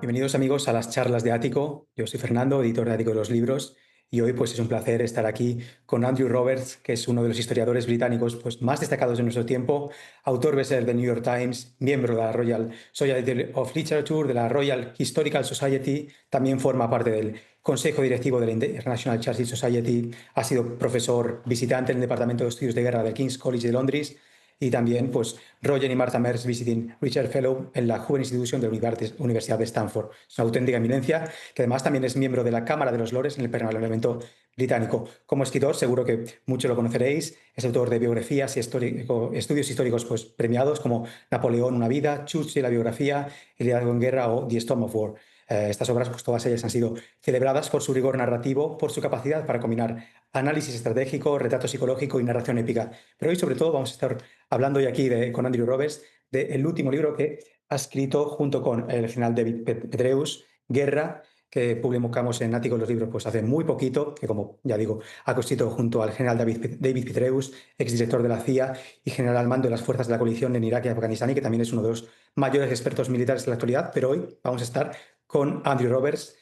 Bienvenidos amigos a las charlas de Ático. Yo soy Fernando, editor de Ático de los libros, y hoy pues es un placer estar aquí con Andrew Roberts, que es uno de los historiadores británicos pues, más destacados de nuestro tiempo, autor bestseller del New York Times, miembro de la Royal Society of Literature, de la Royal Historical Society, también forma parte del Consejo Directivo de la International Charity Society, ha sido profesor visitante en el Departamento de Estudios de Guerra del King's College de Londres, y también pues, Roger y Martha Merz Visiting Research Fellow en la Joven Institution de la Universidad de Stanford. Es una auténtica eminencia, que además también es miembro de la Cámara de los Lores en el Parlamento británico. Como escritor, seguro que mucho lo conoceréis, es autor de biografías y estudios históricos pues, premiados como Napoleón, una vida, Churchill, la biografía, El liderazgo en guerra o The Storm of War. Estas obras, pues todas ellas han sido celebradas por su rigor narrativo, por su capacidad para combinar análisis estratégico, retrato psicológico y narración épica. Pero hoy, sobre todo, vamos a estar hablando hoy aquí con Andrew Roberts del último libro que ha escrito junto con el general David Petraeus, Guerra, que publicamos en Ático los libros pues hace muy poquito, que como ya digo, ha escrito junto al general David Petraeus, exdirector de la CIA y general al mando de las fuerzas de la coalición en Irak y Afganistán, y que también es uno de los mayores expertos militares de la actualidad. Pero hoy vamos a estar con Andrew Roberts,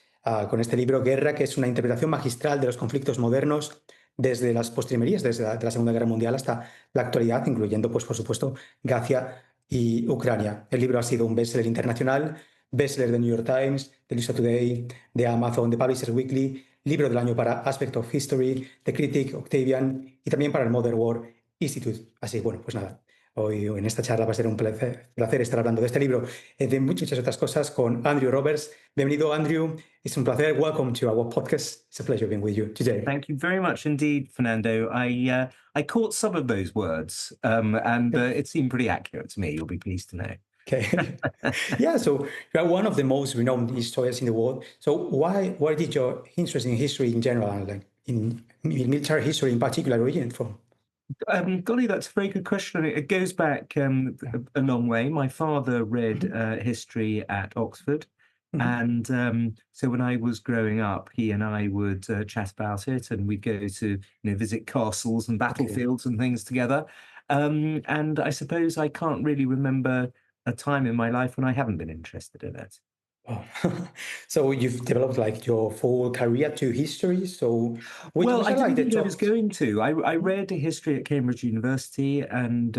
con este libro Guerra, que es una interpretación magistral de los conflictos modernos desde las postrimerías, desde la Segunda Guerra Mundial hasta la actualidad, incluyendo, pues, por supuesto, Gaza y Ucrania. El libro ha sido un bestseller internacional, bestseller de New York Times, de USA Today, de Amazon, de Publishers Weekly, libro del año para Aspect of History, The Critic, Octavian y también para el Modern War Institute. Así, bueno, pues nada, hoy en esta charla va a ser un placer estar hablando de este libro y de muchas otras cosas con Andrew Roberts. Bienvenido, Andrew. It's a pleasure. Welcome to our podcast. It's a pleasure being with you today. Thank you very much indeed, Fernando. I caught some of those words, and it seemed pretty accurate to me. You'll be pleased to know. Okay. Yeah, so you are one of the most renowned historians in the world. So where did your interest in history in general, and like in military history in particular, originate from? Golly, that's a very good question. It goes back a long way. My father read history at Oxford. And so when I was growing up, he and I would chat about it, and we'd go to visit castles and battlefields and things together. And I suppose I can't really remember a time in my life when I haven't been interested in it. Oh. So you've developed like your full career to history. So which Well, was I like didn't the think I was top? going to. I read history at Cambridge University, and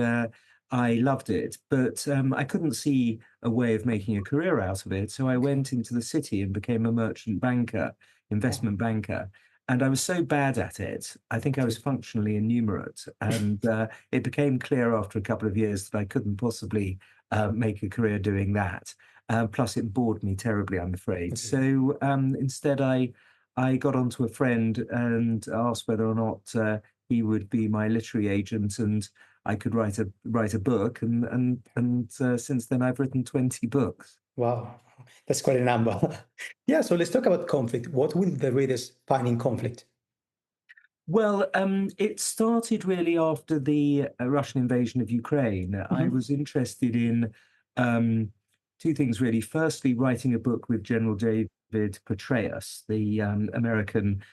I loved it, but I couldn't see a way of making a career out of it. So I went into the city and became a merchant banker, investment banker. And I was so bad at it, I think I was functionally innumerate. And it became clear after a couple of years that I couldn't possibly make a career doing that. Plus, it bored me terribly, I'm afraid. So instead, I got onto a friend and asked whether or not he would be my literary agent, and I could write a book. And since then, I've written 20 books. Wow, that's quite a number. Yeah, so let's talk about conflict. What will the readers find in conflict? Well, it started really after the Russian invasion of Ukraine. I was interested in two things, really. Firstly, writing a book with General David Petraeus, the American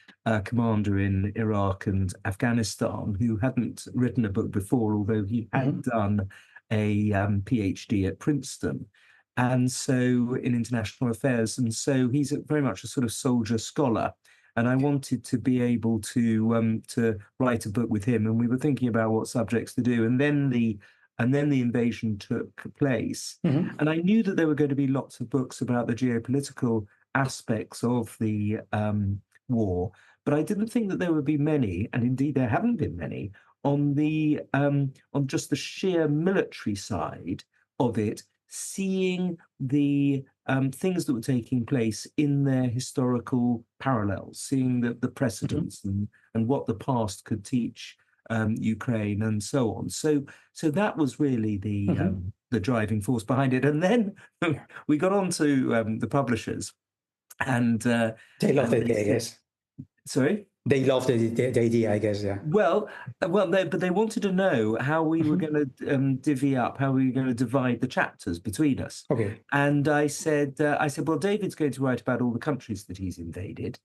commander in Iraq and Afghanistan, who hadn't written a book before, although he had done a PhD at Princeton, and so in international affairs. And so he's very much a sort of soldier scholar. And I wanted to be able to write a book with him, and we were thinking about what subjects to do. And then the invasion took place, and I knew that there were going to be lots of books about the geopolitical aspects of the war, but I didn't think that there would be many, and indeed there haven't been many, on just the sheer military side of it, seeing the things that were taking place in their historical parallels, seeing the precedents and what the past could teach Ukraine and so on. So that was really the driving force behind it. And then we got on to the publishers, and They loved the idea, I guess. Sorry? They loved the idea, I guess, yeah. Well, but they wanted to know how we were going to divvy up, how we were going to divide the chapters between us. Okay. And I said, well, David's going to write about all the countries that he's invaded,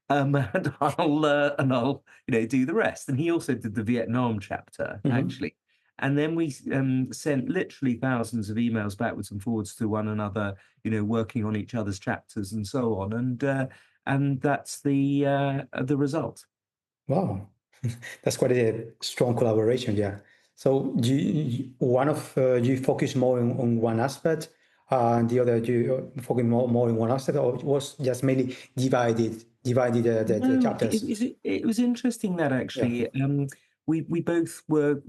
and I'll do the rest. And he also did the Vietnam chapter, actually. And then we sent literally thousands of emails backwards and forwards to one another, working on each other's chapters and so on. And that's the result. Wow, that's quite a strong collaboration, yeah. So you focus more on one aspect, and the other you focus more in one aspect, or it was just mainly divided the No, chapters? it was interesting that Yeah. actually we both were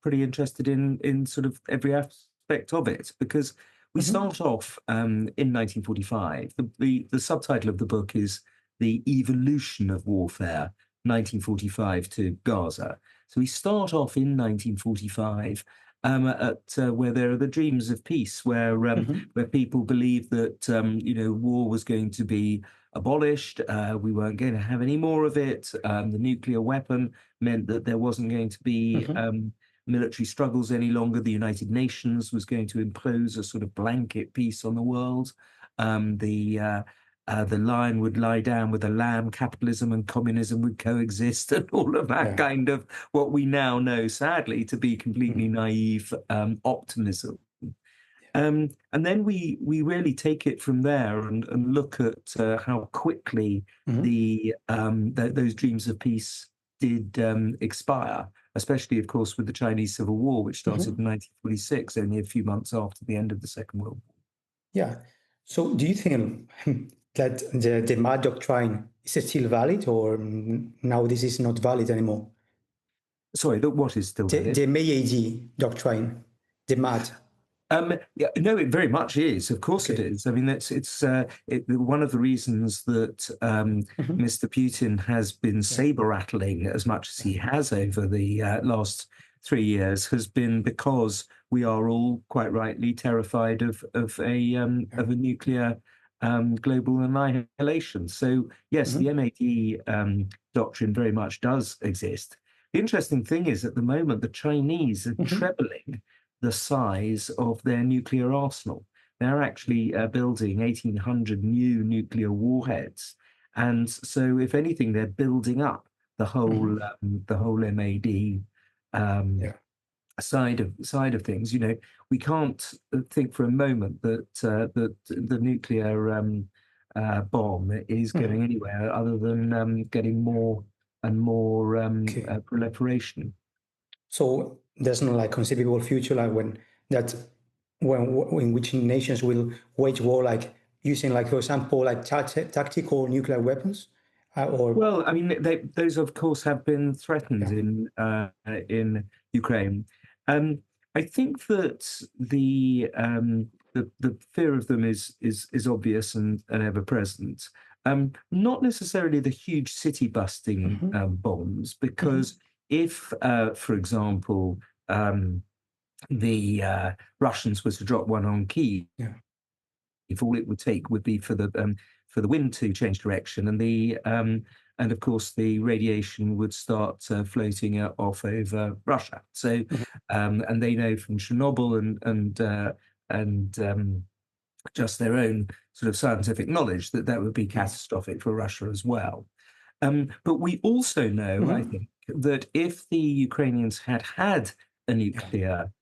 pretty interested in sort of every aspect of it, because we start off in 1945. The subtitle of the book is The Evolution of Warfare, 1945 to Gaza. So we start off in 1945 at where there are the dreams of peace, where people believe that war was going to be abolished. We weren't going to have any more of it. The nuclear weapon meant that there wasn't going to be military struggles any longer. The United Nations was going to impose a sort of blanket peace on the world. The lion would lie down with the lamb, capitalism and communism would coexist, and all of that kind of what we now know, sadly, to be completely naive optimism. And then we really take it from there and look at how quickly those dreams of peace did expire, especially, of course, with the Chinese Civil War, which started in 1946, only a few months after the end of the Second World War. Yeah. So do you think that the MAD doctrine is still valid, or now this is not valid anymore? Sorry, what is still valid? The Meiji doctrine, the MAD. Yeah, no, it very much is. Of course it is. I mean, it's one of the reasons that Mr. Putin has been saber rattling as much as he has over the last 3 years has been because we are all quite rightly terrified of a nuclear global annihilation. So yes, the MAD doctrine very much does exist. The interesting thing is, at the moment, the Chinese are trebling the size of their nuclear arsenal. They're actually building 1,800 new nuclear warheads, and so, if anything, they're building up the whole MAD side of things. We can't think for a moment that the nuclear bomb is going anywhere other than getting more and more proliferation. So there's no conceivable future in which nations will wage war using for example tactical nuclear weapons Well, I mean, those of course have been threatened in Ukraine. I think that the fear of them is obvious and ever present. Not necessarily the huge city busting bombs, because if, for example, the Russians were to drop one on Kyiv, if all it would take would be for the wind to change direction, and of course the radiation would start floating off over Russia. So, and they know from Chernobyl and just their own sort of scientific knowledge that would be catastrophic for Russia as well. But we also know, I think, that if the Ukrainians had a nuclear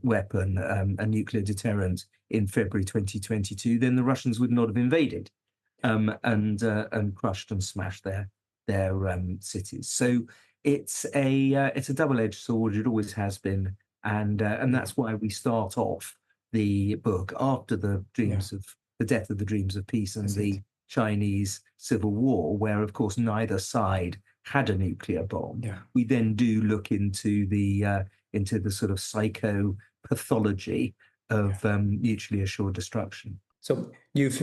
weapon, a nuclear deterrent in February 2022, then the Russians would not have invaded and crushed and smashed their cities. So it's a double-edged sword. It always has been, and that's why we start off the book after the death of the dreams of peace and the Chinese Civil War, where of course neither side had a nuclear bomb. We then do look into the sort of psychopathology of mutually assured destruction. So you've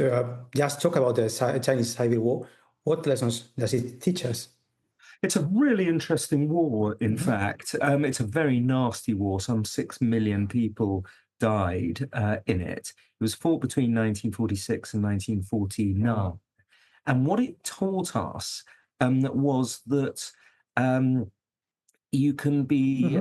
just talked about the Chinese Civil War. What lessons does it teach us? It's a really interesting war, in fact. It's a very nasty war. Some 6 million people died in it. It was fought between 1946 and 1949. And what it taught us was that you can be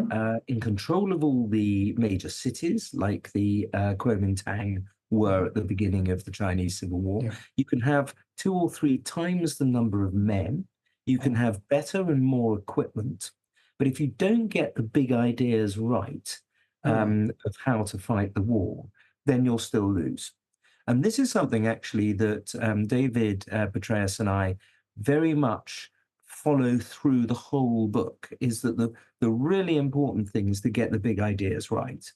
in control of all the major cities, like the Kuomintang were at the beginning of the Chinese Civil War. You can have 2 or 3 times the number of men. You can have better and more equipment. But if you don't get the big ideas right of how to fight the war, then you'll still lose. And this is something actually that David Petraeus and I very much follow through the whole book, is that the really important thing is to get the big ideas right.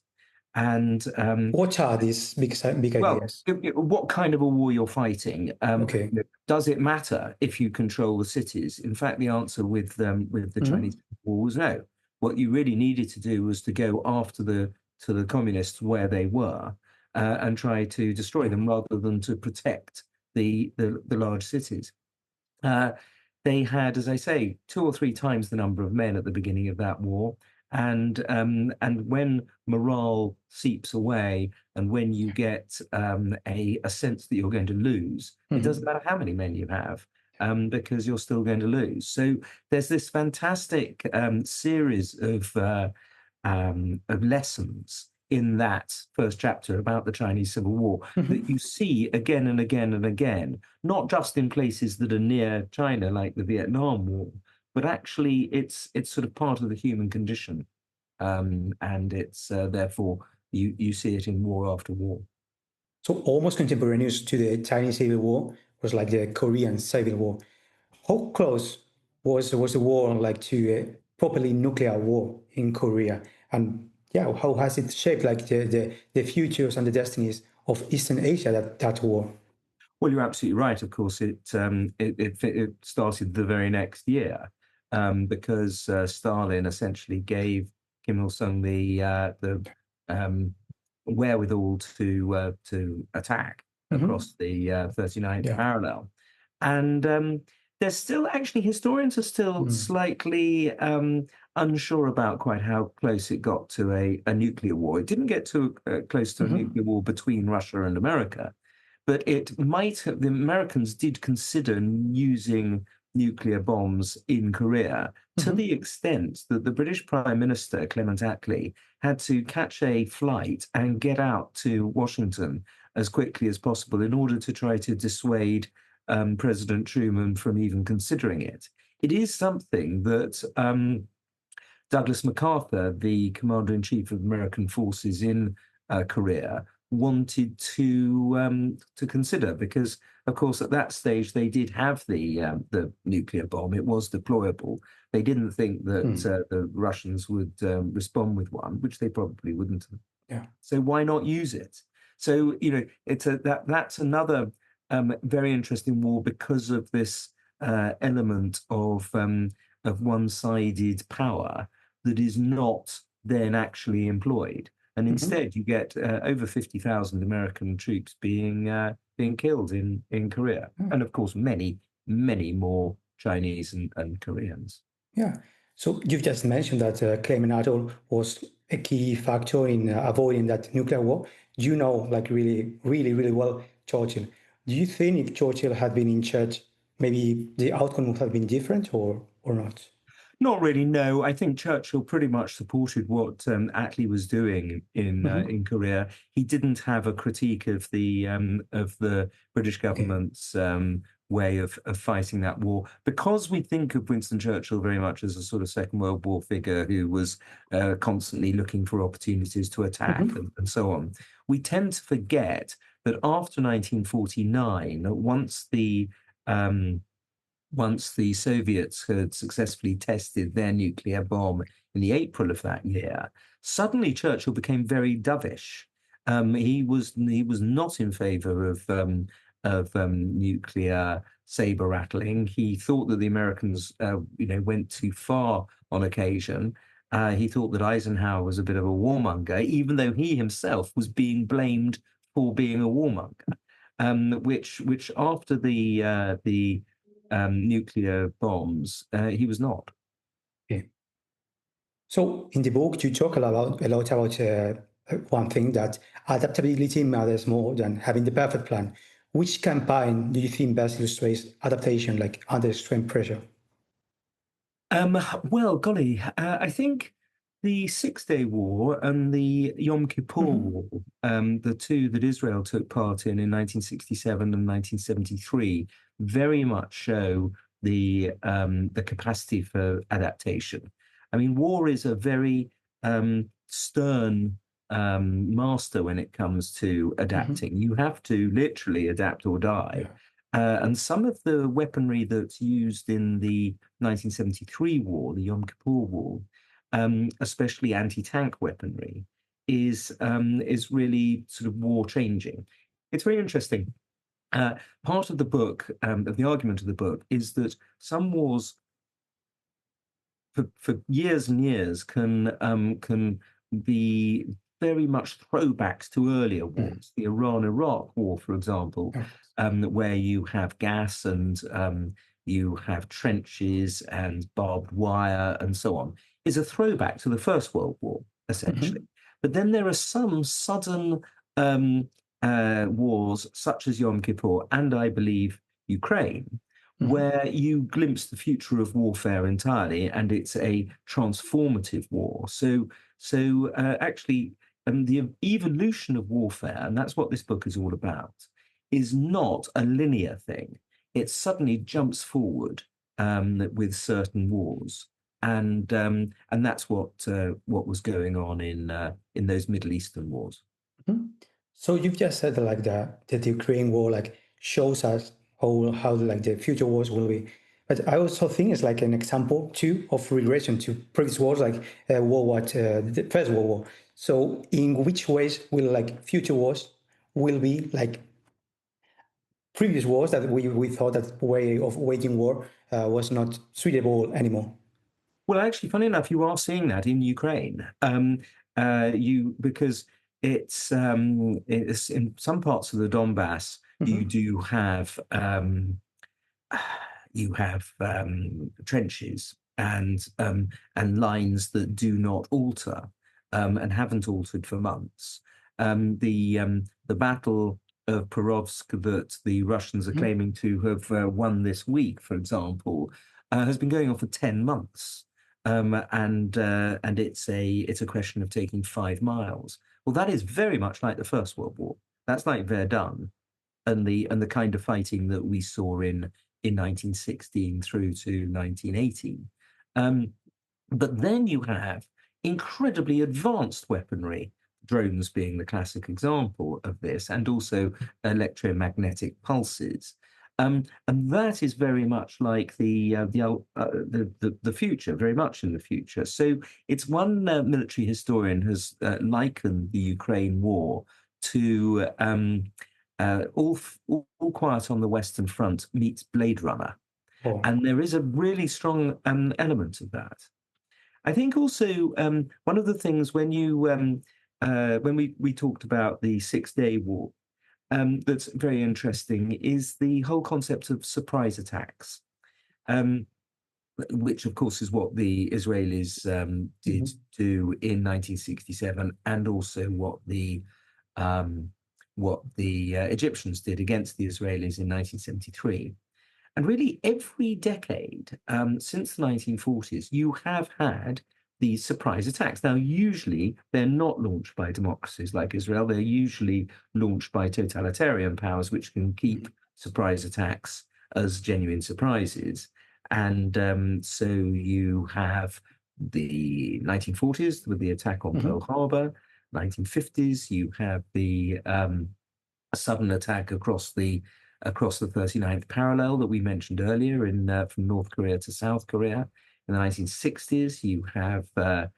And what are these big well, ideas? what kind of a war you're fighting? Okay. Does it matter if you control the cities? In fact, the answer with the Chinese war was no. What you really needed to do was to go after the communists where they were and try to destroy them rather than to protect the large cities. They had, as I say, 2 or 3 times the number of men at the beginning of that war. And when morale seeps away, and when you get a sense that you're going to lose, it doesn't matter how many men you have, because you're still going to lose. So there's this fantastic series of lessons in that first chapter about the Chinese Civil War that you see again and again and again, not just in places that are near China, like the Vietnam War, but actually it's sort of part of the human condition. And it's therefore you see it in war after war. So almost contemporaneous to the Chinese Civil War was like the Korean Civil War. How close was the war like to a properly nuclear war in Korea? And yeah, how has it shaped like the futures and the destinies of Eastern Asia, that war? Well, you're absolutely right. Of course, it started the very next year because Stalin essentially gave Kim Il Sung the wherewithal to attack across the 39th parallel, and there's still actually historians are still slightly unsure about quite how close it got to a nuclear war. It didn't get too close to a nuclear war between Russia and America. But it might have, the Americans did consider using nuclear bombs in Korea to the extent that the British Prime Minister, Clement Attlee, had to catch a flight and get out to Washington as quickly as possible in order to try to dissuade President Truman from even considering it. It is something that Douglas MacArthur, the Commander-in-Chief of American forces in Korea, wanted to consider, because of course at that stage they did have the nuclear bomb. It was deployable. They didn't think that the Russians would respond with one, which they probably wouldn't have. Yeah. So why not use it? So it's that's another very interesting war because of this element of one-sided power that is not then actually employed. And instead, you get over 50,000 American troops being killed in Korea, and of course, many more Chinese and Koreans. Yeah. So you've just mentioned that Clement Attlee was a key factor in avoiding that nuclear war. You know, like really well, Churchill. Do you think if Churchill had been in charge, maybe the outcome would have been different, or not? Not really, no. I think Churchill pretty much supported what Attlee was doing in Korea. He didn't have a critique of the British government's way of fighting that war, because we think of Winston Churchill very much as a sort of Second World War figure who was constantly looking for opportunities to attack and so on. We tend to forget that after 1949, once the Soviets had successfully tested their nuclear bomb in the April of that year, suddenly Churchill became very dovish. He was not in favor of nuclear saber rattling. He thought that the Americans, went too far on occasion. He thought that Eisenhower was a bit of a warmonger, even though he himself was being blamed for being a warmonger. Which after the nuclear bombs, he was not. Okay. So in the book, you talk a lot about one thing, that adaptability matters more than having the perfect plan. Which campaign do you think best illustrates adaptation, like under extreme pressure? Well, golly, I think the Six-Day War and the Yom Kippur War, the two that Israel took part in 1967 and 1973, very much show the capacity for adaptation. I mean, war is a very stern master when it comes to adapting. You have to literally adapt or die. Yeah. And some of the weaponry that's used in the 1973 war, the Yom Kippur War, especially anti-tank weaponry, is really sort of war changing. It's very interesting. Part of the book, of the argument of the book, is that some wars for years and years can be very much throwbacks to earlier wars. The Iran-Iraq War, for example, Of course. where you have gas and you have trenches and barbed wire and so on, is a throwback to the First World War, essentially. But then there are some sudden wars, such as Yom Kippur and I believe Ukraine, where you glimpse the future of warfare entirely, and it's a transformative war. So actually, the evolution of warfare, and that's what this book is all about, is not a linear thing. It suddenly jumps forward with certain wars, and that's what was going on in those Middle Eastern wars. So you've just said that, like the Ukraine war like shows us how like the future wars will be. But I also think it's like an example too of regression to previous wars, like the First World War. So in which ways will like future wars will be like previous wars that we thought that way of waging war was not suitable anymore? Well, actually, funny enough, you are seeing that in Ukraine. Because it's in some parts of the Donbass, you do have trenches and lines that do not alter and haven't altered for months. The battle of Perovsk that the Russians are claiming to have won this week, for example, has been going on for 10 months. And it's a question of taking 5 miles. Well, that is very much like the First World War. That's like Verdun and the kind of fighting that we saw in 1916 through to 1918. But then you have incredibly advanced weaponry, drones being the classic example of this, and also electromagnetic pulses. And that is very much like the future, very much in the future. So it's one military historian has likened the Ukraine war to all Quiet on the Western Front meets Blade Runner. Oh. And there is a really strong element of that. I think also one of the things when we talked about the 6-day war, that's very interesting is the whole concept of surprise attacks, which of course is what the Israelis did do in 1967, and also what the Egyptians did against the Israelis in 1973. And really, every decade since the 1940s, you have had these surprise attacks. Now, usually they're not launched by democracies like Israel. They're usually launched by totalitarian powers, which can keep surprise attacks as genuine surprises. And so you have the 1940s with the attack on Pearl Harbor. 1950s, you have the sudden attack across the 39th parallel that we mentioned earlier from North Korea to South Korea. In the 1960s, you have the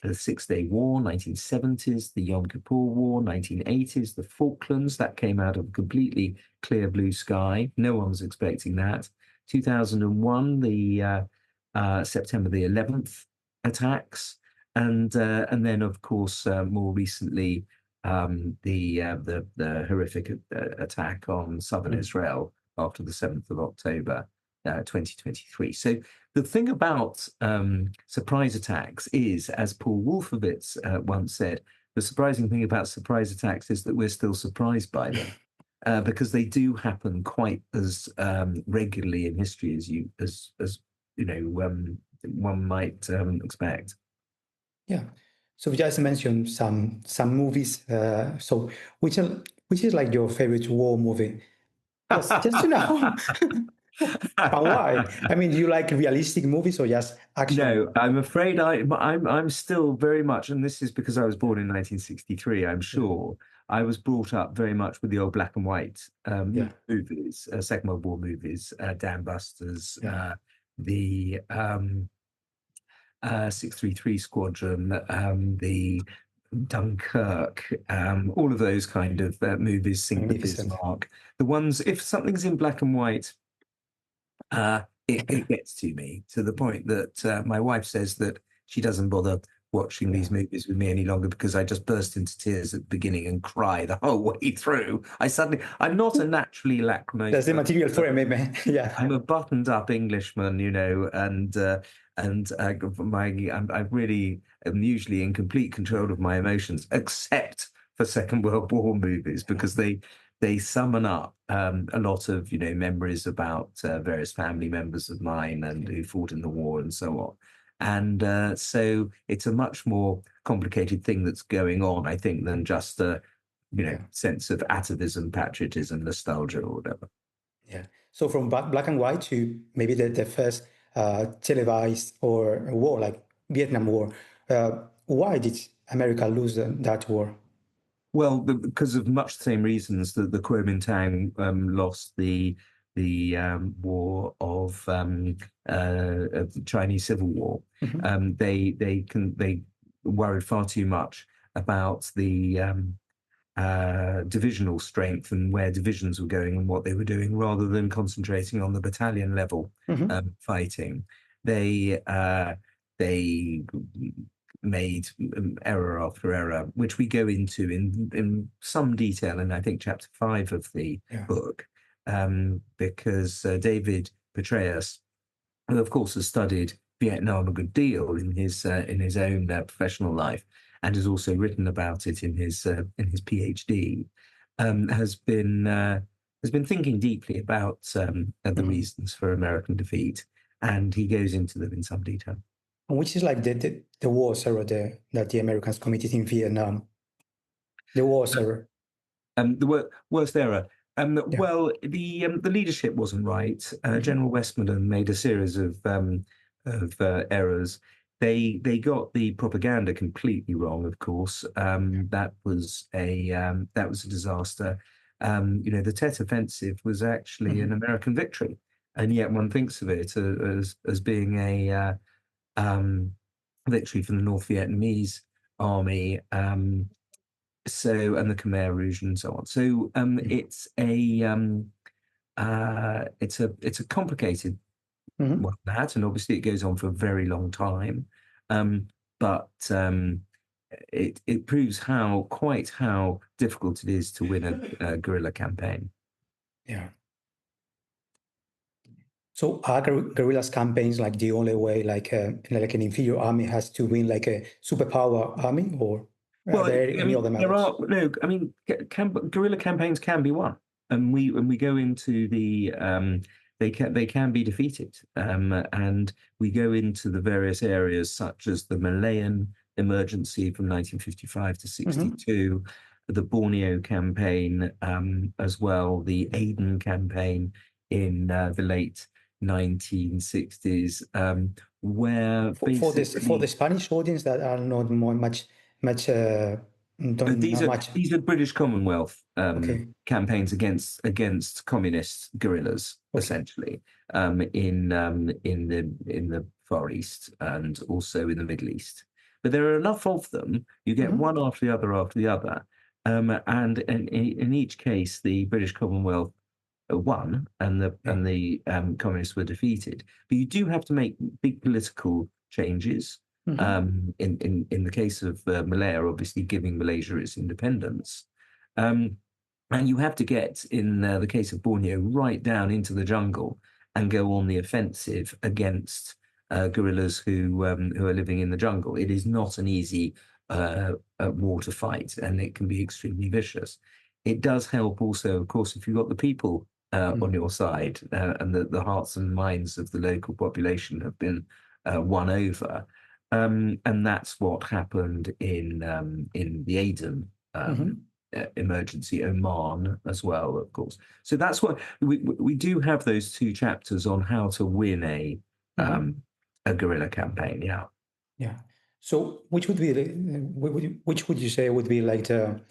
6-Day War, 1970s, the Yom Kippur War, 1980s, the Falklands, that came out of a completely clear blue sky. No one was expecting that. 2001, the September the 11th attacks. And then, of course, more recently, the horrific attack on southern Israel after the 7th of October, 2023. So the thing about surprise attacks is, as Paul Wolfowitz once said, the surprising thing about surprise attacks is that we're still surprised by them. Because they do happen quite as regularly in history as one might expect. Yeah. So we just mentioned some movies. So which is like your favorite war movie? Just to know. And why? I mean, do you like realistic movies or just action? No, I'm afraid I'm still very much, and this is because I was born in 1963, I'm Yeah, sure. I was brought up very much with the old black and white yeah, movies, Second World War movies, Dam Busters, yeah. the 633 Squadron, the Dunkirk, all of those kind of movies, Sink the Magnificent. Bismarck. The ones, if something's in black and white, it gets to me to the point that my wife says that she doesn't bother watching Yeah. these movies with me any longer because I just burst into tears at the beginning and cry the whole way through. I'm not a naturally lacrimose That's the person. material for a meme. Yeah. I'm a buttoned-up Englishman, I really am usually in complete control of my emotions, except for Second World War movies, because they summon up a lot of memories about various family members of mine and who fought in the war and so on. And so it's a much more complicated thing that's going on, I think, than just a Yeah. sense of atavism, patriotism, nostalgia, or whatever. Yeah. So from black and white to maybe the first televised or war, like Vietnam War, why did America lose that war? Well, because of much the same reasons that the Kuomintang lost the war of the Chinese Civil War. Mhm. They worried far too much about the divisional strength and where divisions were going and what they were doing, rather than concentrating on the battalion level Mhm. fighting. They made error after error, which we go into in some detail in I think chapter 5 of the Yeah. book, because David Petraeus, who of course has studied Vietnam a good deal in his own professional life, and has also written about it in his PhD, has been thinking deeply about the Mhm. reasons for American defeat, and he goes into them in some detail. And which is like the wars error that the Americans committed in Vietnam. The wars error. The worst error. Yeah. Well, the leadership wasn't right. Mhm. General Westmoreland made a series of errors. They got the propaganda completely wrong. Of course, that was a disaster. The Tet Offensive was actually an Mhm. American victory, and yet one thinks of it as being a victory from the North Vietnamese army. And the Khmer Rouge and so on. So Mhm. it's a complicated Mhm. one, that, and obviously it goes on for a very long time. But it proves how difficult it is to win a guerrilla campaign. Yeah. So are guerrillas campaigns like the only way, like an inferior army has to win like a superpower army, or are Well, there I any mean, other there methods? are no. I mean, guerrilla campaigns can be won, and we go into they can be defeated, and we go into the various areas such as the Malayan emergency from 1955 to Mhm. 62, the Borneo campaign, as well, the Aden campaign in the late 1960s, where For the basically Spanish audience that are not more much don't These not are much. these are British Commonwealth Okay. campaigns against communist guerrillas, Okay. essentially, in the Far East and also in the Middle East. But there are enough of them. You get Mhm. one after the other, and in each case, the British Commonwealth won, and Yeah. the communists were defeated. But you do have to make big political changes. Mhm. In the case of Malaya, obviously giving Malaysia its independence, um, and you have to get, in the case of Borneo, right down into the jungle and go on the offensive against guerrillas who are living in the jungle. It is not an easy war to fight, and it can be extremely vicious. It does help also, of course, if you've got the people on Mhm. your side, and the hearts and minds of the local population have been won over. And that's what happened in the Aden Mhm. emergency, Oman as well, of course. So that's what we do have those two chapters on how to win a guerrilla campaign. Yeah. Yeah. So which would be which would you say would be like the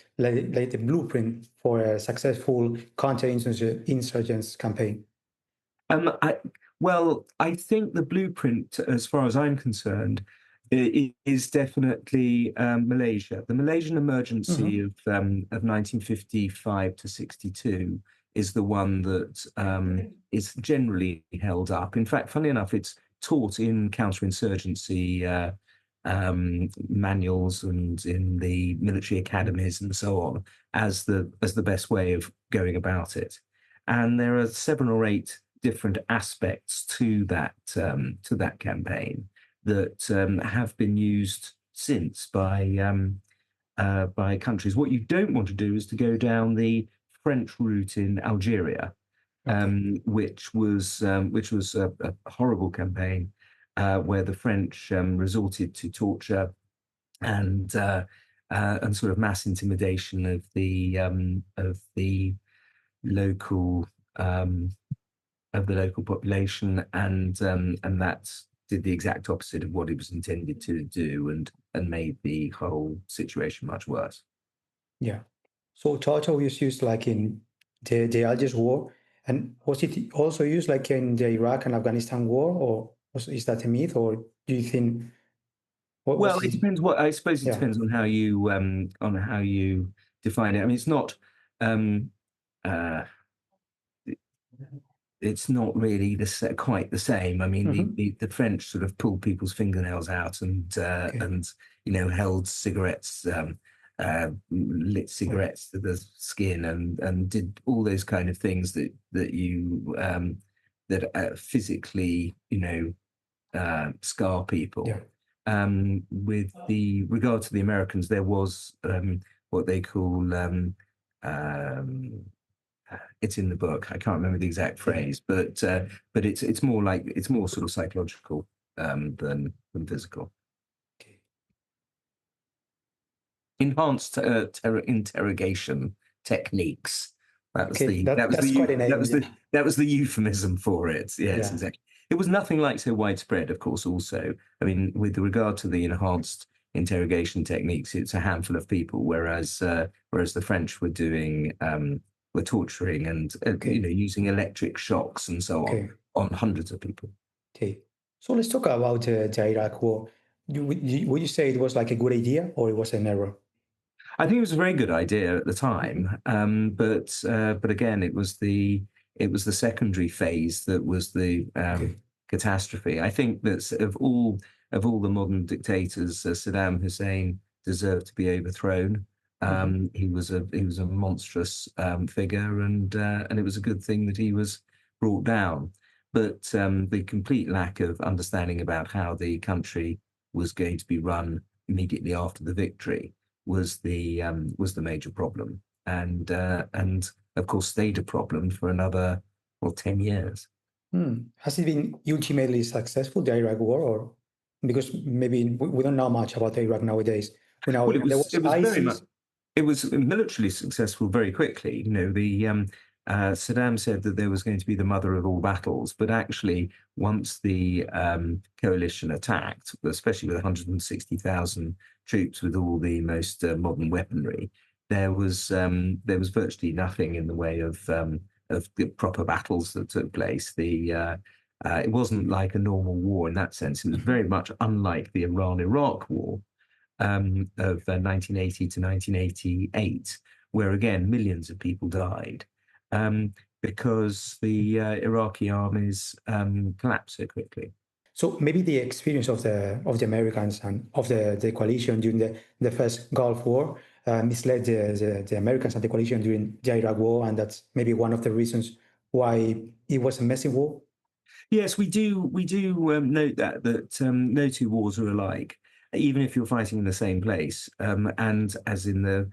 blueprint for a successful counter-insurgents campaign? I think the blueprint, as far as I'm concerned, is definitely Malaysia. The Malaysian emergency of 1955 to 62 is the one that is generally held up. In fact, funnily enough, it's taught in counterinsurgency manuals and in the military academies and so on as the best way of going about it. And there are 7 or 8 different aspects to that campaign that have been used since by countries. What you don't want to do is to go down the French route in Algeria, which was a horrible campaign where the French resorted to torture and sort of mass intimidation of the local population, and that did the exact opposite of what it was intended to do, and made the whole situation much worse. Yeah. So torture was used like in the Algiers War, and was it also used like in the Iraq and Afghanistan war, or is that a myth, or do you think? Well, it depends. I suppose it depends on how you define it. I mean, it's not. It's not really quite the same. I mean, the French sort of pulled people's fingernails out and held cigarettes, lit cigarettes to the skin, and did all those kind of things that physically scar people. Yeah. With regard to the Americans, there was what they call it's in the book. I can't remember the exact phrase, but it's more sort of psychological than physical. Okay. Enhanced interrogation techniques. That was the euphemism for it. Yes, exactly. It was nothing like so widespread, of course. Also, I mean, with regard to the enhanced interrogation techniques, it's a handful of people, whereas the French were doing. Were torturing and using electric shocks and so on hundreds of people. Okay, so let's talk about the Iraq War. Would you say it was like a good idea or it was an error? I think it was a very good idea at the time, but again, it was the secondary phase that was the catastrophe. I think that of all the modern dictators, Saddam Hussein deserved to be overthrown. He was a monstrous figure, and it was a good thing that he was brought down. But the complete lack of understanding about how the country was going to be run immediately after the victory was the major problem, and of course stayed a problem for another 10 years. Has it been ultimately successful, the Iraq War, or because maybe we don't know much about Iraq nowadays? It was militarily successful very quickly. Saddam said that there was going to be the mother of all battles, but actually, once the coalition attacked, especially with 160,000 troops with all the most modern weaponry, there was virtually nothing in the way of the proper battles that took place. It wasn't like a normal war in that sense. It was very much unlike the Iran-Iraq war of 1980 to 1988, where again millions of people died because the Iraqi armies collapsed so quickly. So maybe the experience of the Americans and of the coalition during the first Gulf War misled the Americans and the coalition during the Iraq War, and that's maybe one of the reasons why it was a messy war. Yes, we do note that no two wars are alike, even if you're fighting in the same place, and as in the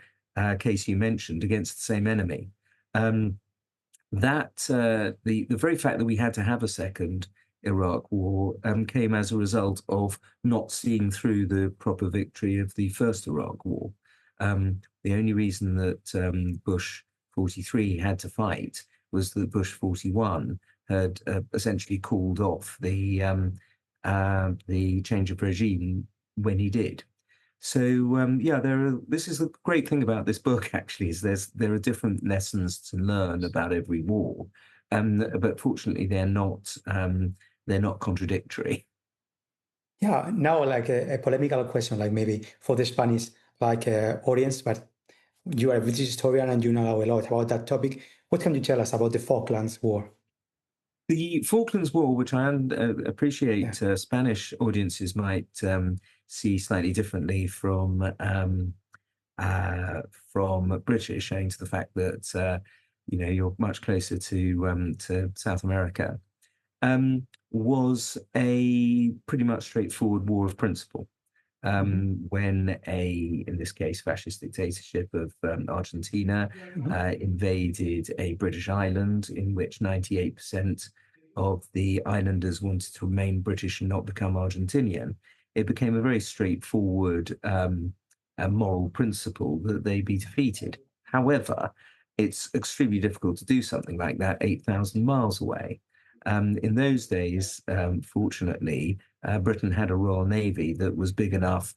case you mentioned, against the same enemy. The very fact that we had to have a second Iraq war came as a result of not seeing through the proper victory of the first Iraq war. The only reason that Bush 43 had to fight was that Bush 41 had essentially called off the change of regime when he did. So yeah, this is the great thing about this book. Actually, is there are different lessons to learn about every war, but fortunately they're not contradictory. Yeah, now like a polemical question, like maybe for the Spanish like audience, but you are a British historian and you know a lot about that topic. What can you tell us about the Falklands War? The Falklands War, which I Yeah. appreciate Spanish audiences might see slightly differently from British, owing to the fact that you're much closer to South America, was a pretty much straightforward war of principle. When in this case, fascist dictatorship of Argentina invaded a British island in which 98% of the islanders wanted to remain British and not become Argentinian, it became a very straightforward a moral principle that they be defeated. However, it's extremely difficult to do something like that 8,000 miles away. In those days, fortunately, Britain had a Royal Navy that was big enough,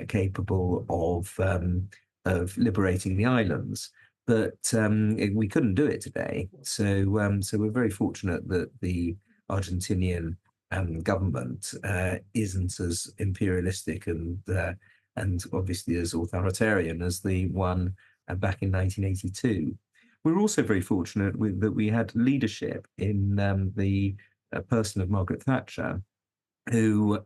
capable of liberating the islands. But we couldn't do it today. So we're very fortunate that the Argentinian government isn't as imperialistic and obviously as authoritarian as the one back in 1982. We're also very fortunate that we had leadership in the person of Margaret Thatcher, who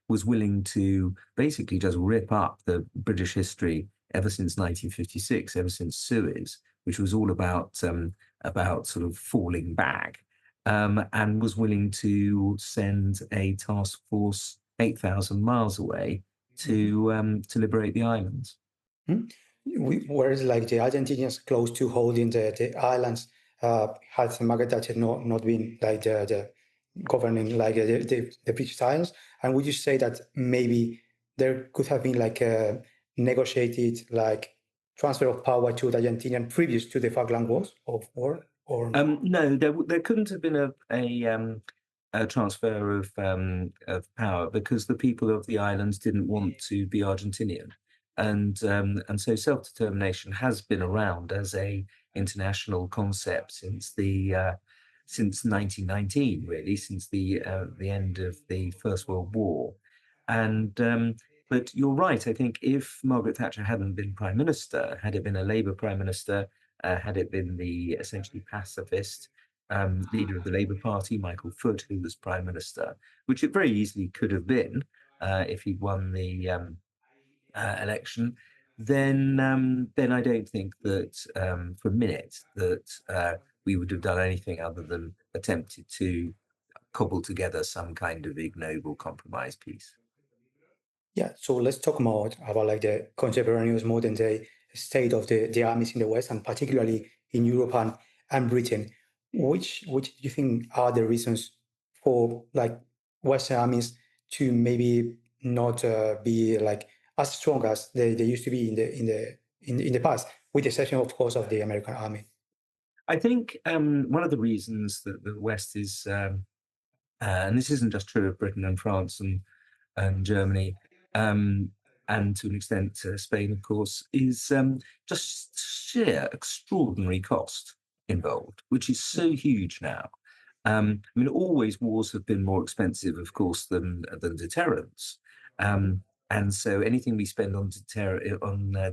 was willing to basically just rip up the British history ever since 1956, ever since Suez, which was all about sort of falling back, and was willing to send a task force 8,000 miles away to liberate the islands. Mhm. Whereas like the Argentinians close to holding the islands, had Margaret Thatcher not been like the governing like the British Islands, and would you say that maybe there could have been like a negotiated like transfer of power to the Argentinian previous to the Falkland Wars of war or No, there couldn't have been a transfer of power because the people of the islands didn't want to be Argentinian, and so self-determination has been around as a international concept since 1919, really, since the end of the First World War, and but you're right. I think if Margaret Thatcher hadn't been prime minister, had it been a Labour prime minister, had it been the essentially pacifist leader of the Labour Party, Michael Foot, who was prime minister, which it very easily could have been if he'd won the election, then I don't think that for a minute that we would have done anything other than attempted to cobble together some kind of ignoble compromise piece. yeah, so let's talk more about like the contemporaneous modern day state of the armies in the West, and particularly in Europe and Britain. Which do you think are the reasons for like Western armies to maybe not be like as strong as they used to be in the past, with the exception, of course, of the American army? I think one of the reasons that the West is, and this isn't just true of Britain and France and Germany, um, and to an extent Spain, of course, is just sheer extraordinary cost involved, which is so huge now. I mean, always wars have been more expensive, of course, than deterrence. And so anything we spend on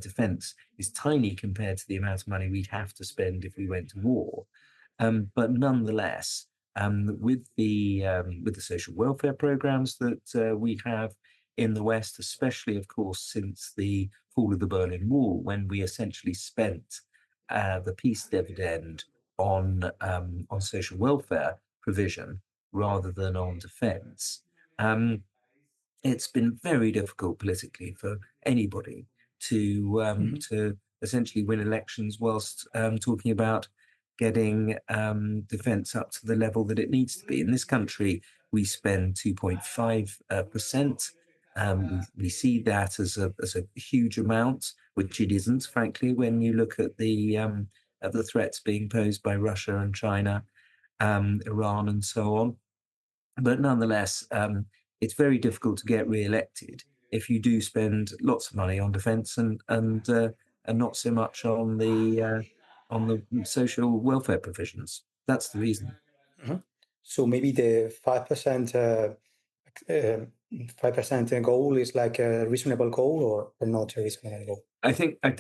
defense is tiny compared to the amount of money we'd have to spend if we went to war. But nonetheless, with the social welfare programs that we have in the West, especially, of course, since the fall of the Berlin Wall, when we essentially spent the peace dividend on social welfare provision rather than on defence. It's been very difficult politically for anybody Mhm. to essentially win elections whilst talking about getting defence up to the level that it needs to be. In this country, we spend 2.5% We see that as a huge amount, which it isn't, frankly, when you look at the threats being posed by Russia and China, Iran, and so on. But nonetheless, it's very difficult to get re-elected if you do spend lots of money on defence and not so much on the social welfare provisions. That's the reason. Mhm. So maybe the 5% 5% goal is like a reasonable goal or not a reasonable goal?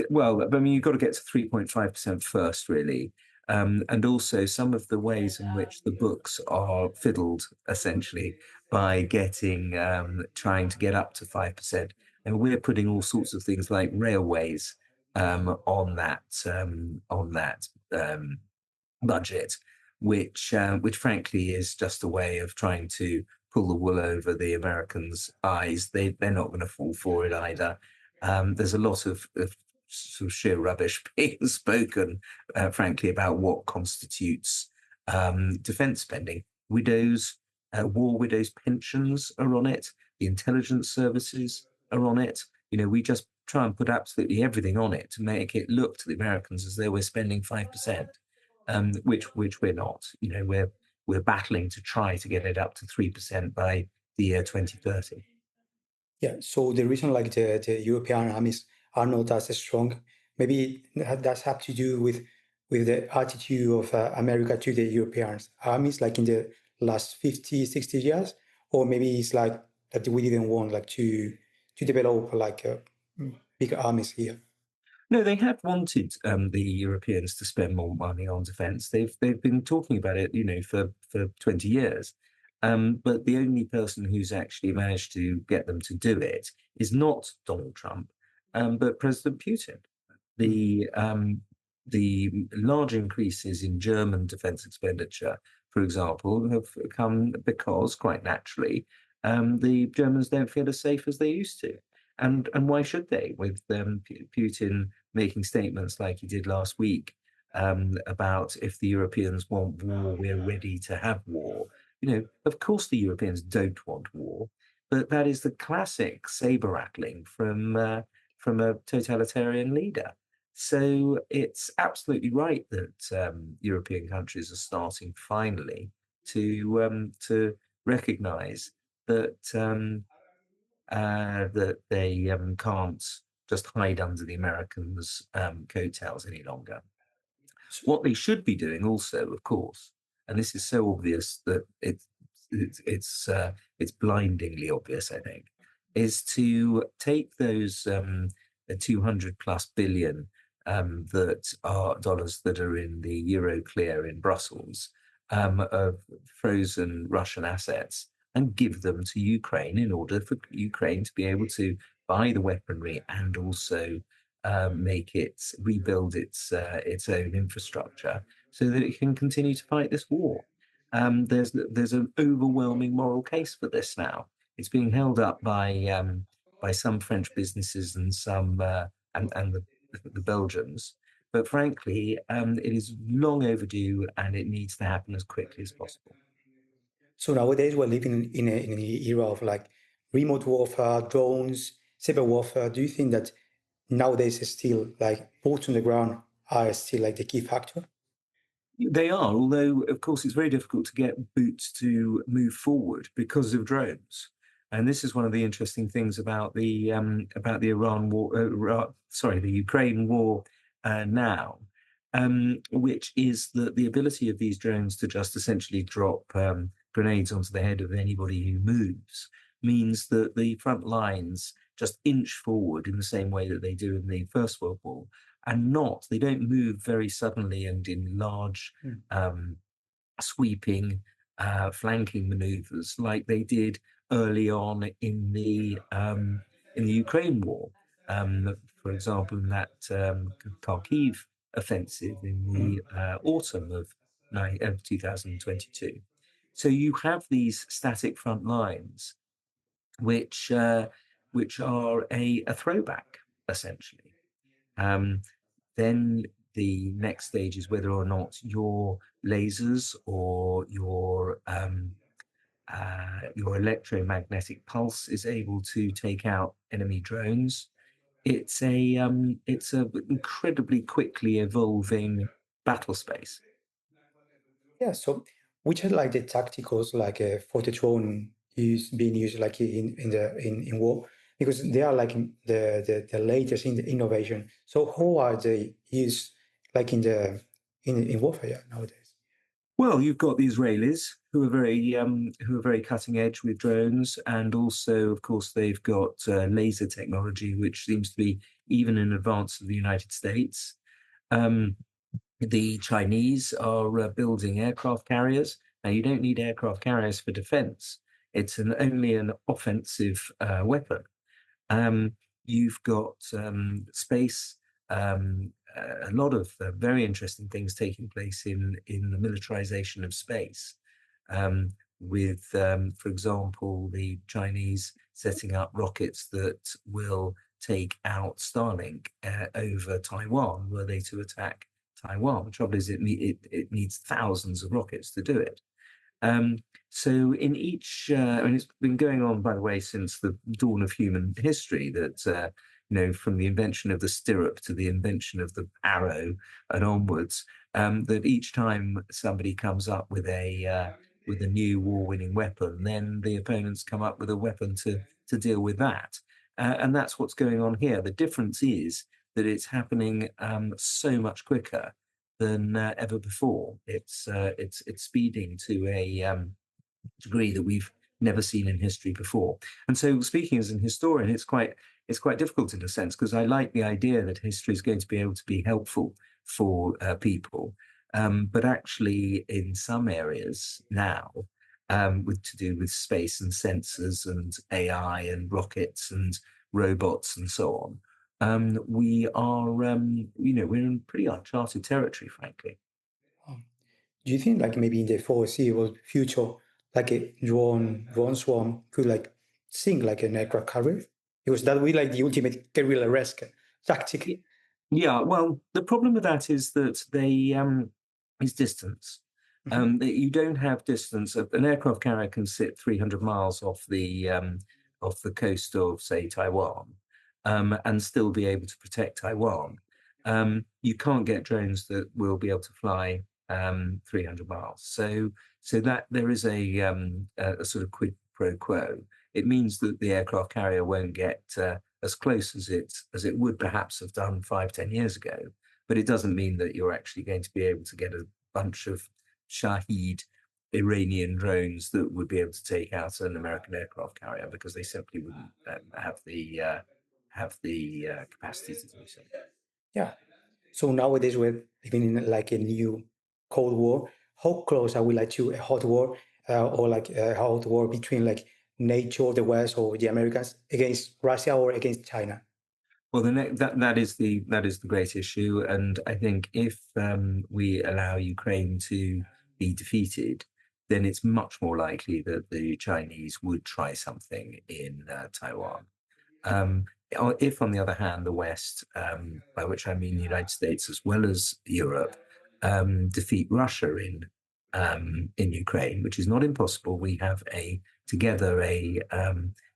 Well, I mean, you've got to get to 3.5% first, really. And also some of the ways in which the books are fiddled, essentially, by trying to get up to 5%. And we're putting all sorts of things like railways on that budget, which frankly is just a way of trying to pull the wool over the Americans' eyes. They're not going to fall for it either. There's a lot of sort of sheer rubbish being spoken, frankly, about what constitutes defence spending. War widows' pensions are on it. The intelligence services are on it. We just try and put absolutely everything on it to make it look to the Americans as though we're spending 5%. Which we're not. We're battling to try to get it up to 3% by the year 2030. Yeah, so the reason like the European armies are not as strong, maybe that's have to do with the attitude of America to the European armies, like in the last 50, 60 years, or maybe it's like that we didn't want like to develop like big armies here. No, they have wanted the Europeans to spend more money on defence. They've been talking about it, for 20 years. But the only person who's actually managed to get them to do it is not Donald Trump, but President Putin. The large increases in German defence expenditure, for example, have come because, quite naturally, the Germans don't feel as safe as they used to. And why should they? With Putin making statements like he did last week about if the Europeans want war, we're ready to have war. Of course the Europeans don't want war, but that is the classic saber rattling from a totalitarian leader. So it's absolutely right that European countries are starting finally to recognise that that they can't just hide under the Americans' coattails any longer. What they should be doing also, of course, and this is so obvious that it's blindingly obvious, I think, is to take those 200 plus billion that are dollars that are in the Euroclear in Brussels of frozen Russian assets and give them to Ukraine in order for Ukraine to be able to buy the weaponry and also rebuild its own infrastructure so that it can continue to fight this war. There's an overwhelming moral case for this now. It's being held up by some French businesses and some and the Belgians. But frankly, it is long overdue and it needs to happen as quickly as possible. So nowadays we're living in an era of like remote warfare, drones, cyber warfare. Do you think that nowadays is still like boots on the ground are still like the key factor? They are, although of course it's very difficult to get boots to move forward because of drones. And this is one of the interesting things about the Iran war, the Ukraine war now, which is that the ability of these drones to just essentially drop grenades onto the head of anybody who moves means that the front lines just inch forward in the same way that they do in the First World War, and they don't move very suddenly and in large sweeping flanking maneuvers like they did early on in the Ukraine war. For example, in that Kharkiv offensive in the autumn of 2022. So you have these static front lines, which are a throwback essentially. Then the next stage is whether or not your lasers or your your electromagnetic pulse is able to take out enemy drones. It's a incredibly quickly evolving battle space. Yeah. So which are like the tacticals like for the drone being used like in war? Because they are like the latest in the innovation. So how are they used like in warfare nowadays? Well, you've got the Israelis who are very cutting edge with drones, and also, of course, they've got laser technology, which seems to be even in advance of the United States. Um, the Chinese are building aircraft carriers. Now, you don't need aircraft carriers for defense. It's only an offensive weapon. Um, you've got space, a lot of very interesting things taking place in the militarization of space. With, for example, the Chinese setting up rockets that will take out Starlink over Taiwan, were they to attack Taiwan. The trouble is, it needs thousands of rockets to do it. Um, so in each, I mean, it's been going on, by the way, since the dawn of human history, that, from the invention of the stirrup to the invention of the arrow and onwards, that each time somebody comes up with a new war-winning weapon, then the opponents come up with a weapon to deal with that. And that's what's going on here. The difference is that it's happening so much quicker than ever before. It's speeding to a degree that we've never seen in history before. And so, speaking as an historian, it's quite difficult in a sense, because I like the idea that history is going to be able to be helpful for people, but actually, in some areas now, with to do with space and sensors and AI and rockets and robots and so on, we are, we're in pretty uncharted territory, frankly. Um, do you think like maybe in the foreseeable future, like a drone swarm could like sink like an aircraft carrier? Because that would be like the ultimate guerrilla risk tactic. Y- Yeah, well, the problem with that is that they is distance. Mhm. That you don't have distance. An aircraft carrier can sit 300 miles off the coast of, say, Taiwan, and still be able to protect Taiwan. You can't get drones that will be able to fly 300 miles. So that there is a sort of quid pro quo. It means that the aircraft carrier won't get as close as it would perhaps have done 5, 10 years ago. But it doesn't mean that you're actually going to be able to get a bunch of Shahed Iranian drones that would be able to take out an American aircraft carrier, because they simply wouldn't have the capacity to do so. Yeah. So nowadays we're living in like a new Cold War. How close are we like to a hot war or like a hot war between like NATO, the West, or the Americans against Russia or against China? Well, that is the great issue, and I think if we allow Ukraine to be defeated, then it's much more likely that the Chinese would try something in Taiwan. Um, if, on the other hand, the West, by which I mean the United States as well as Europe, defeat Russia in Ukraine, which is not impossible, we have together a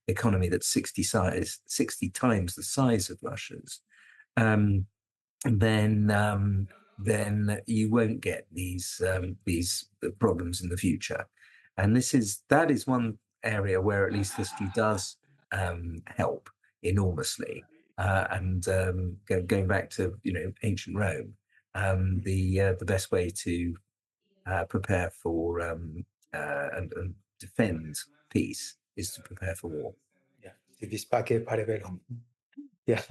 economy that's 60 times the size of Russia's. Um, then then you won't get these problems in the future. And that is one area where at least history does help enormously. And going back to ancient Rome, the best way to prepare for and defend peace is to prepare for war. Yeah, si dispacche pare vero. Yeah.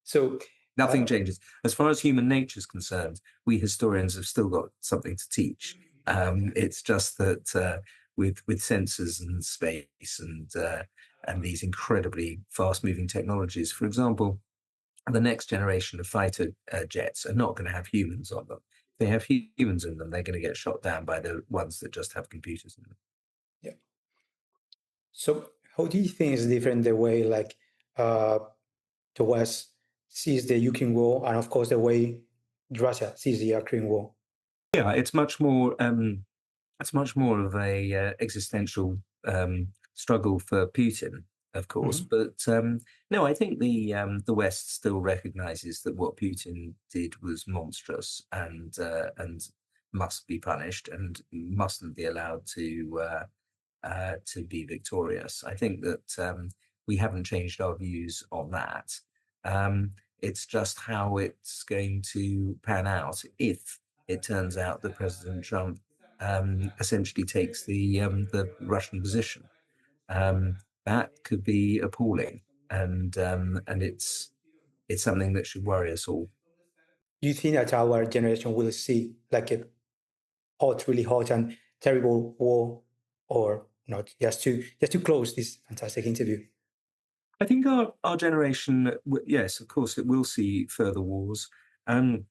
So, Nothing uh, changes. As far as human nature is concerned, we historians have still got something to teach. It's just that with sensors and space and these incredibly fast-moving technologies, for example, the next generation of fighter jets are not going to have humans on them. If they have humans in them, they're going to get shot down by the ones that just have computers in them. yeah. So, how do you think is different the way like uh, the West sees the Ukraine war, and of course the way Russia sees the Ukraine war? Yeah, it's much more. It's much more of a existential struggle for Putin, of course. Mhm. But no, I think the West still recognizes that what Putin did was monstrous and must be punished and mustn't be allowed to be victorious. I think that we haven't changed our views on that. Um, it's just how it's going to pan out if it turns out that President Trump essentially takes the Russian position. Um, that could be appalling, and it's something that should worry us all. Do you think that our generation will see like a hot, really hot and terrible war, or not? Just to close this fantastic interview. I think our generation, yes, of course, it will see further wars. Um,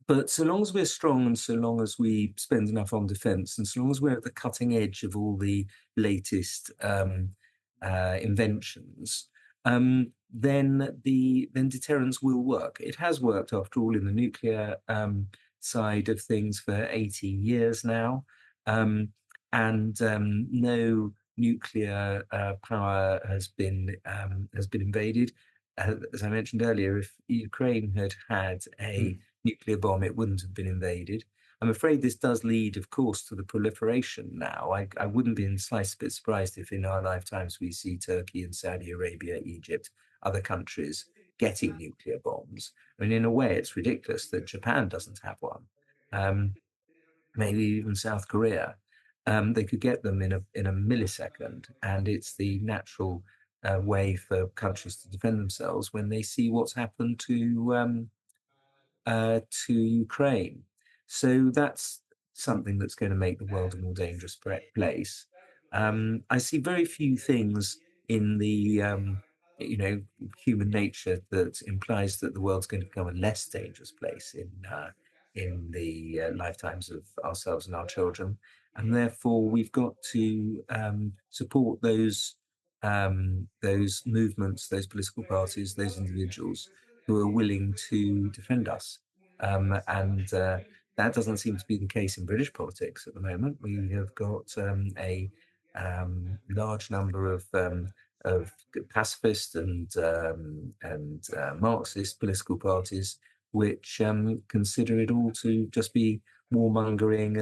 But so long as we're strong and so long as we spend enough on defense and so long as we're at the cutting edge of all the latest inventions, then deterrence will work. It has worked, after all, in the nuclear side of things for 80 years now. And no nuclear power has been invaded. As I mentioned earlier, if Ukraine had had a Mm. nuclear bomb, it wouldn't have been invaded. I'm afraid this does lead, of course, to the proliferation now. I wouldn't be in the slightest bit surprised if in our lifetimes we see Turkey and Saudi Arabia, Egypt, other countries getting nuclear bombs. I mean, in a way, it's ridiculous that Japan doesn't have one. Um, Maybe even South Korea. They could get them in a millisecond, and it's the natural way for countries to defend themselves when they see what's happened to Ukraine. So that's something that's going to make the world a more dangerous place. I see very few things in the human nature that implies that the world's going to become a less dangerous place in the lifetimes of ourselves and our children, and therefore we've got to support those movements, those political parties, those individuals who are willing to defend us. And that doesn't seem to be the case in British politics at the moment. We have got a large number of pacifist and Marxist political parties which consider it all to just be warmongering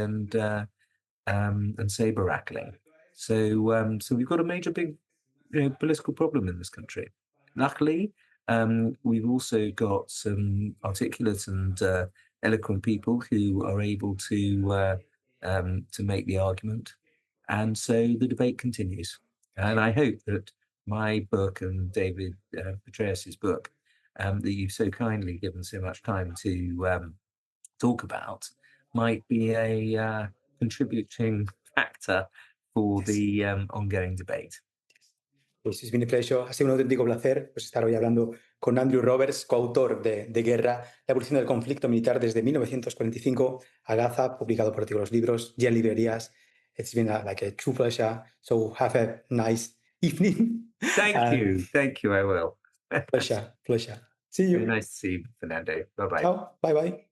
and saber rattling. So we've got a major big political problem in this country. Luckily, we've also got some articulate and eloquent people who are able to make the argument, and so the debate continues. And I hope that my book and David Petraeus's book, that you've so kindly given so much time to talk about, might be a contributing factor for Yes. the ongoing debate. Pues it's been a pleasure. Ha sido un auténtico placer pues, estar hoy hablando con Andrew Roberts, coautor de Guerra, la evolución del conflicto militar desde 1945 a Gaza, publicado por ti los libros, ya en librerías. It's been like a true pleasure. So have a nice evening. And Thank you, I will. pleasure. See Very you. nice to see you, Fernando. Bye-bye. Ciao. Bye bye.